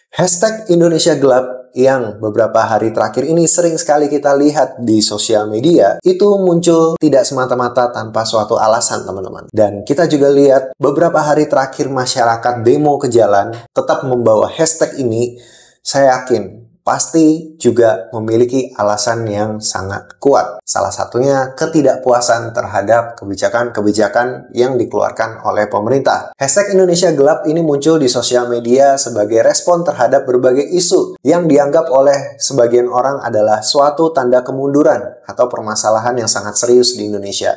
Hashtag Indonesia Gelap yang beberapa hari terakhir ini sering sekali kita lihat di sosial media itu muncul tidak semata-mata tanpa suatu alasan, teman-teman. Dan kita juga lihat beberapa hari terakhir masyarakat demo ke jalan tetap membawa hashtag ini. Saya yakin pasti juga memiliki alasan yang sangat kuat. Salah satunya ketidakpuasan terhadap kebijakan-kebijakan yang dikeluarkan oleh pemerintah. Hashtag Indonesia Gelap ini muncul di sosial media sebagai respon terhadap berbagai isu yang dianggap oleh sebagian orang adalah suatu tanda kemunduran atau permasalahan yang sangat serius di Indonesia.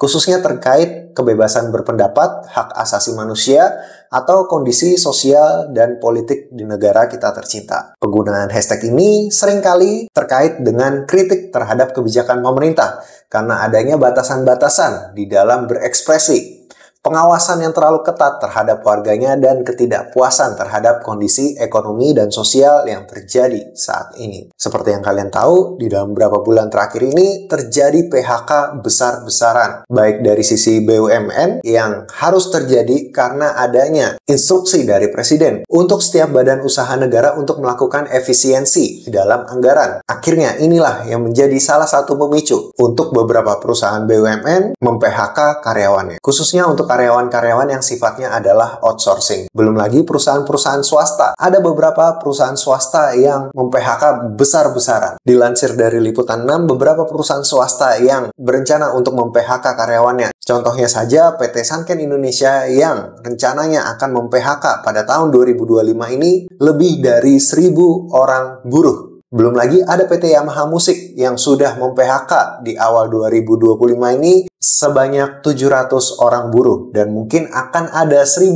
Khususnya terkait kebebasan berpendapat, hak asasi manusia, atau kondisi sosial dan politik di negara kita tercinta. Penggunaan hashtag ini seringkali terkait dengan kritik terhadap kebijakan pemerintah karena adanya batasan-batasan di dalam berekspresi, pengawasan yang terlalu ketat terhadap warganya, dan ketidakpuasan terhadap kondisi ekonomi dan sosial yang terjadi saat ini. Seperti yang kalian tahu, di dalam beberapa bulan terakhir ini terjadi PHK besar-besaran, baik dari sisi BUMN yang harus terjadi karena adanya instruksi dari Presiden untuk setiap badan usaha negara untuk melakukan efisiensi di dalam anggaran. Akhirnya inilah yang menjadi salah satu pemicu untuk beberapa perusahaan BUMN mem-PHK karyawannya, khususnya untuk karyawan-karyawan yang sifatnya adalah outsourcing. Belum lagi perusahaan-perusahaan swasta. Ada beberapa perusahaan swasta yang mem-PHK besar-besaran. Dilansir dari Liputan 6, beberapa perusahaan swasta yang berencana untuk mem-PHK karyawannya. Contohnya saja PT Sanken Indonesia yang rencananya akan mem-PHK pada tahun 2025 ini lebih dari 1.000 orang buruh. Belum lagi ada PT Yamaha Musik yang sudah mem-PHK di awal 2025 ini sebanyak 700 orang buruh, dan mungkin akan ada 1.100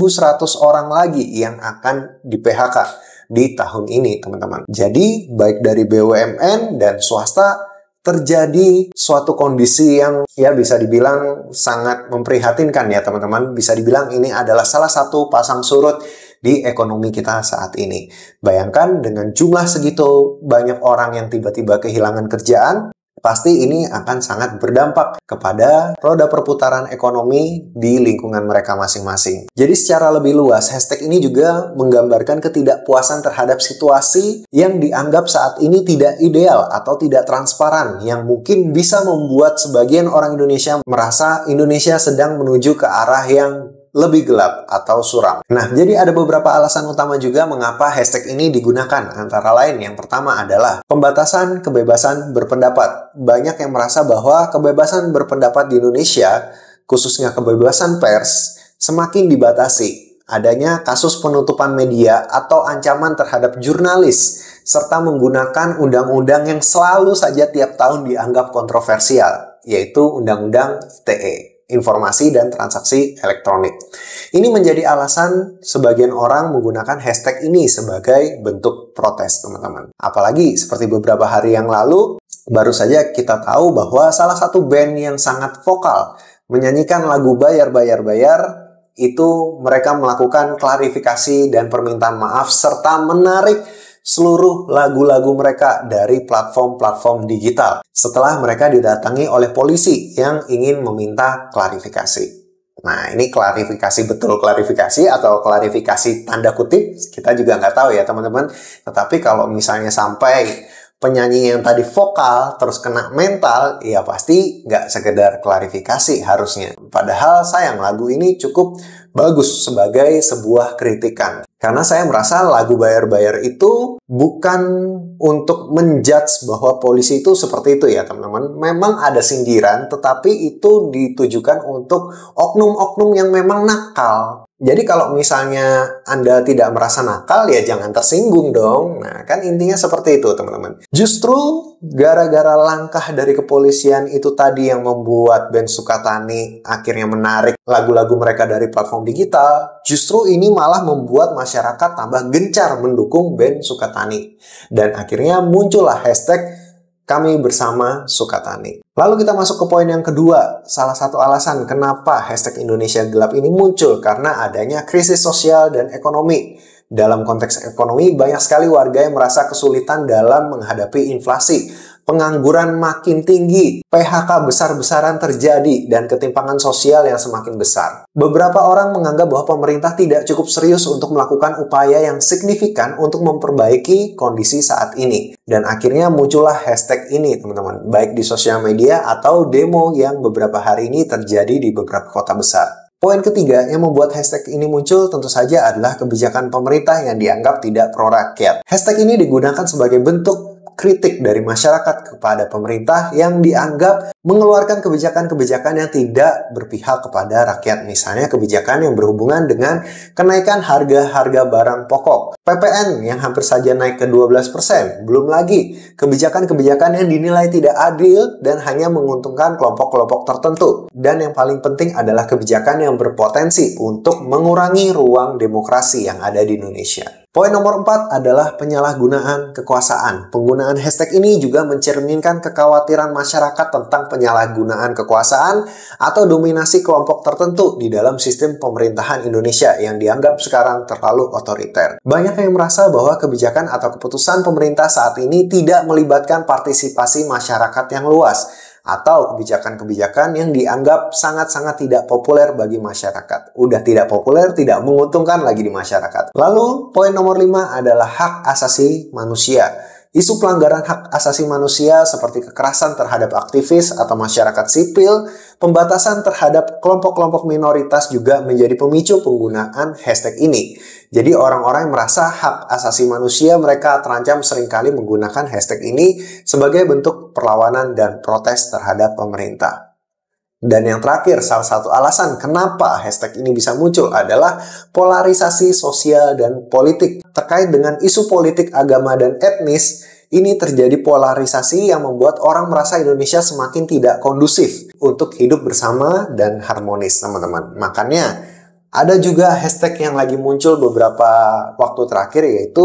orang lagi yang akan di-PHK di tahun ini, teman-teman. Jadi, baik dari BUMN dan swasta terjadi suatu kondisi yang ya bisa dibilang sangat memprihatinkan ya, teman-teman. Bisa dibilang ini adalah salah satu pasang surut di ekonomi kita saat ini. Bayangkan dengan jumlah segitu banyak orang yang tiba-tiba kehilangan kerjaan, pasti ini akan sangat berdampak kepada roda perputaran ekonomi di lingkungan mereka masing-masing. Jadi secara lebih luas, hashtag ini juga menggambarkan ketidakpuasan terhadap situasi yang dianggap saat ini tidak ideal atau tidak transparan, yang mungkin bisa membuat sebagian orang Indonesia merasa Indonesia sedang menuju ke arah yang lebih gelap atau suram. Nah, jadi ada beberapa alasan utama juga mengapa hashtag ini digunakan. Antara lain, yang pertama adalah pembatasan kebebasan berpendapat. Banyak yang merasa bahwa kebebasan berpendapat di Indonesia, khususnya kebebasan pers, semakin dibatasi. Adanya kasus penutupan media atau ancaman terhadap jurnalis, serta menggunakan undang-undang yang selalu saja tiap tahun dianggap kontroversial, yaitu Undang-Undang ITE. Informasi dan Transaksi Elektronik. Ini menjadi alasan sebagian orang menggunakan hashtag ini sebagai bentuk protes, teman-teman. Apalagi seperti beberapa hari yang lalu, baru saja kita tahu bahwa salah satu band yang sangat vokal menyanyikan lagu bayar-bayar-bayar, itu mereka melakukan klarifikasi dan permintaan maaf serta menarik seluruh lagu-lagu mereka dari platform-platform digital setelah mereka didatangi oleh polisi yang ingin meminta klarifikasi. Nah, ini klarifikasi betul klarifikasi atau klarifikasi tanda kutip, kita juga nggak tahu ya, teman-teman. Tetapi kalau misalnya sampai penyanyi yang tadi vokal terus kena mental, ya pasti nggak sekedar klarifikasi harusnya. Padahal sayang, lagu ini cukup bagus sebagai sebuah kritikan. Karena saya merasa lagu bayar-bayar itu bukan untuk menjudge bahwa polisi itu seperti itu ya, teman-teman. Memang ada sindiran, tetapi itu ditujukan untuk oknum-oknum yang memang nakal. Jadi kalau misalnya Anda tidak merasa nakal, ya jangan tersinggung dong. Nah, kan intinya seperti itu, teman-teman. Justru gara-gara langkah dari kepolisian itu tadi yang membuat band Sukatani akhirnya menarik lagu-lagu mereka dari platform digital, justru ini malah membuat masyarakat tambah gencar mendukung band Sukatani. Dan akhirnya muncullah hashtag Kami Bersama Sukatani. Lalu kita masuk ke poin yang kedua. Salah satu alasan kenapa hashtag Indonesia Gelap ini muncul karena adanya krisis sosial dan ekonomi. Dalam konteks ekonomi, banyak sekali warga yang merasa kesulitan dalam menghadapi inflasi. pengangguran makin tinggi, PHK besar-besaran terjadi, dan ketimpangan sosial yang semakin besar. Beberapa orang menganggap bahwa pemerintah tidak cukup serius untuk melakukan upaya yang signifikan untuk memperbaiki kondisi saat ini. Dan akhirnya muncullah hashtag ini, teman-teman, baik di sosial media atau demo yang beberapa hari ini terjadi di beberapa kota besar. Poin ketiga yang membuat hashtag ini muncul tentu saja adalah kebijakan pemerintah yang dianggap tidak pro rakyat. Hashtag ini digunakan sebagai bentuk kritik dari masyarakat kepada pemerintah yang dianggap mengeluarkan kebijakan-kebijakan yang tidak berpihak kepada rakyat. Misalnya kebijakan yang berhubungan dengan kenaikan harga-harga barang pokok, PPN yang hampir saja naik ke 12%. Belum lagi kebijakan-kebijakan yang dinilai tidak adil dan hanya menguntungkan kelompok-kelompok tertentu. Dan yang paling penting adalah kebijakan yang berpotensi untuk mengurangi ruang demokrasi yang ada di Indonesia. Poin nomor 4 adalah penyalahgunaan kekuasaan. Penggunaan hashtag ini juga mencerminkan kekhawatiran masyarakat tentang penyalahgunaan kekuasaan atau dominasi kelompok tertentu di dalam sistem pemerintahan Indonesia yang dianggap sekarang terlalu otoriter. Banyak yang merasa bahwa kebijakan atau keputusan pemerintah saat ini tidak melibatkan partisipasi masyarakat yang luas, atau kebijakan-kebijakan yang dianggap sangat-sangat tidak populer bagi masyarakat. Udah tidak populer, tidak menguntungkan lagi di masyarakat. Lalu, poin nomor 5 adalah hak asasi manusia. Isu pelanggaran hak asasi manusia seperti kekerasan terhadap aktivis atau masyarakat sipil, pembatasan terhadap kelompok-kelompok minoritas juga menjadi pemicu penggunaan hashtag ini. Jadi orang-orang yang merasa hak asasi manusia mereka terancam seringkali menggunakan hashtag ini sebagai bentuk perlawanan dan protes terhadap pemerintah. Dan yang terakhir, salah satu alasan kenapa hashtag ini bisa muncul adalah polarisasi sosial dan politik. Terkait dengan isu politik, agama, dan etnis, ini terjadi polarisasi yang membuat orang merasa Indonesia semakin tidak kondusif untuk hidup bersama dan harmonis, teman-teman. Makanya, ada juga hashtag yang lagi muncul beberapa waktu terakhir, yaitu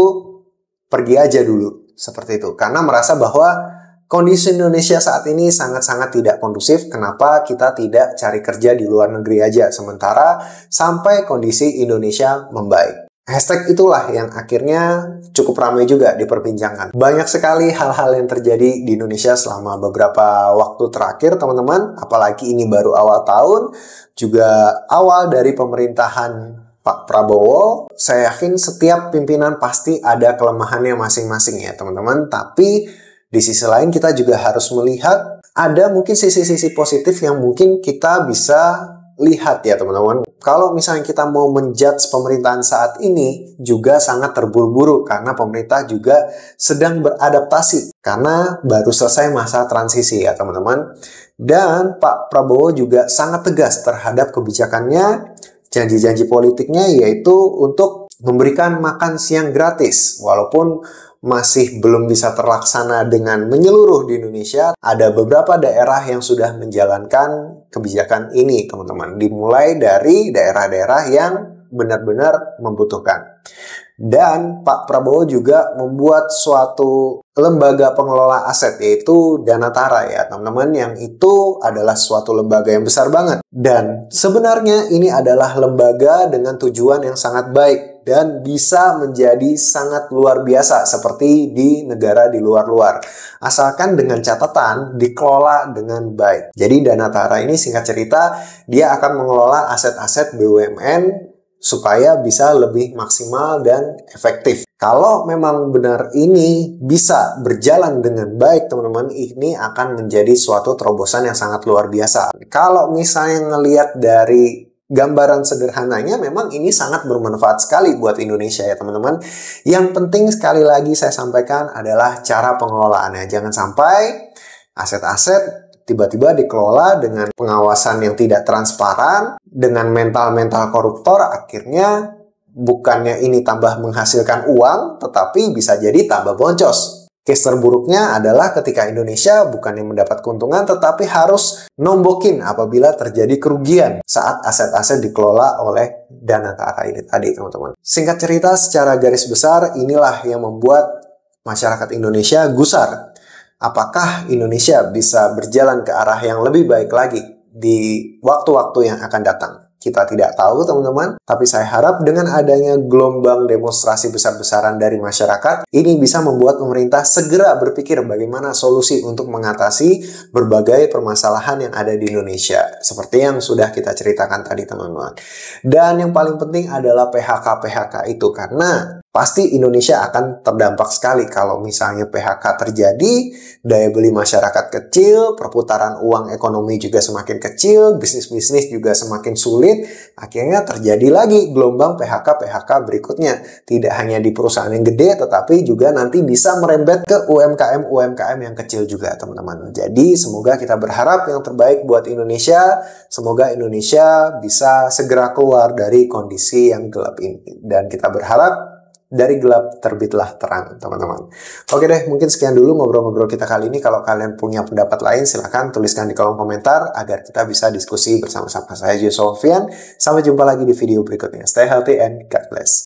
pergi aja dulu. Seperti itu. Karena merasa bahwa kondisi Indonesia saat ini sangat-sangat tidak kondusif. Kenapa kita tidak cari kerja di luar negeri aja sementara sampai kondisi Indonesia membaik? Hashtag itulah yang akhirnya cukup ramai juga diperbincangkan. Banyak sekali hal-hal yang terjadi di Indonesia selama beberapa waktu terakhir, teman-teman. Apalagi ini baru awal tahun, juga awal dari pemerintahan Pak Prabowo. Saya yakin setiap pimpinan pasti ada kelemahannya masing-masing ya, teman-teman. Tapi di sisi lain kita juga harus melihat ada mungkin sisi-sisi positif yang mungkin kita bisa lihat ya teman-teman. Kalau misalnya kita mau menjudge pemerintahan saat ini juga sangat terburu-buru karena pemerintah juga sedang beradaptasi karena baru selesai masa transisi ya teman-teman. Dan Pak Prabowo juga sangat tegas terhadap kebijakannya, janji-janji politiknya, yaitu untuk memberikan makan siang gratis. Walaupun masih belum bisa terlaksana dengan menyeluruh di Indonesia, ada beberapa daerah yang sudah menjalankan kebijakan ini, teman-teman. Dimulai dari daerah-daerah yang benar-benar membutuhkan. Dan Pak Prabowo juga membuat suatu lembaga pengelola aset, yaitu Danatara ya teman-teman, yang itu adalah suatu lembaga yang besar banget. Dan sebenarnya ini adalah lembaga dengan tujuan yang sangat baik dan bisa menjadi sangat luar biasa seperti di negara di luar-luar. Asalkan dengan catatan dikelola dengan baik. Jadi Danatara ini singkat cerita, dia akan mengelola aset-aset BUMN supaya bisa lebih maksimal dan efektif. Kalau memang benar ini bisa berjalan dengan baik, teman-teman, ini akan menjadi suatu terobosan yang sangat luar biasa. Kalau misalnya ngelihat dari gambaran sederhananya, memang ini sangat bermanfaat sekali buat Indonesia ya teman-teman. Yang penting sekali lagi saya sampaikan adalah cara pengelolaannya. Jangan sampai aset-aset tiba-tiba dikelola dengan pengawasan yang tidak transparan, dengan mental-mental koruptor, akhirnya bukannya ini tambah menghasilkan uang, tetapi bisa jadi tambah boncos. Case terburuknya adalah ketika Indonesia bukannya mendapat keuntungan, tetapi harus nombokin apabila terjadi kerugian saat aset-aset dikelola oleh Danatara ini tadi, teman-teman. Singkat cerita, secara garis besar, inilah yang membuat masyarakat Indonesia gusar. Apakah Indonesia bisa berjalan ke arah yang lebih baik lagi di waktu-waktu yang akan datang? Kita tidak tahu teman-teman, tapi saya harap dengan adanya gelombang demonstrasi besar-besaran dari masyarakat, ini bisa membuat pemerintah segera berpikir bagaimana solusi untuk mengatasi berbagai permasalahan yang ada di Indonesia. Seperti yang sudah kita ceritakan tadi teman-teman. Dan yang paling penting adalah PHK-PHK itu, karena pasti Indonesia akan terdampak sekali kalau misalnya PHK terjadi, daya beli masyarakat kecil, perputaran uang ekonomi juga semakin kecil, bisnis-bisnis juga semakin sulit, akhirnya terjadi lagi gelombang PHK-PHK berikutnya. Tidak hanya di perusahaan yang gede, tetapi juga nanti bisa merembet ke UMKM-UMKM yang kecil juga teman-teman. Jadi semoga kita berharap yang terbaik buat Indonesia, semoga Indonesia bisa segera keluar dari kondisi yang gelap ini. Dan kita berharap dari gelap terbitlah terang, teman-teman. Oke deh, mungkin sekian dulu ngobrol-ngobrol kita kali ini. Kalau kalian punya pendapat lain, silahkan tuliskan di kolom komentar agar kita bisa diskusi bersama-sama. Saya Joshua Sofian. Sampai jumpa lagi di video berikutnya. Stay healthy and God bless.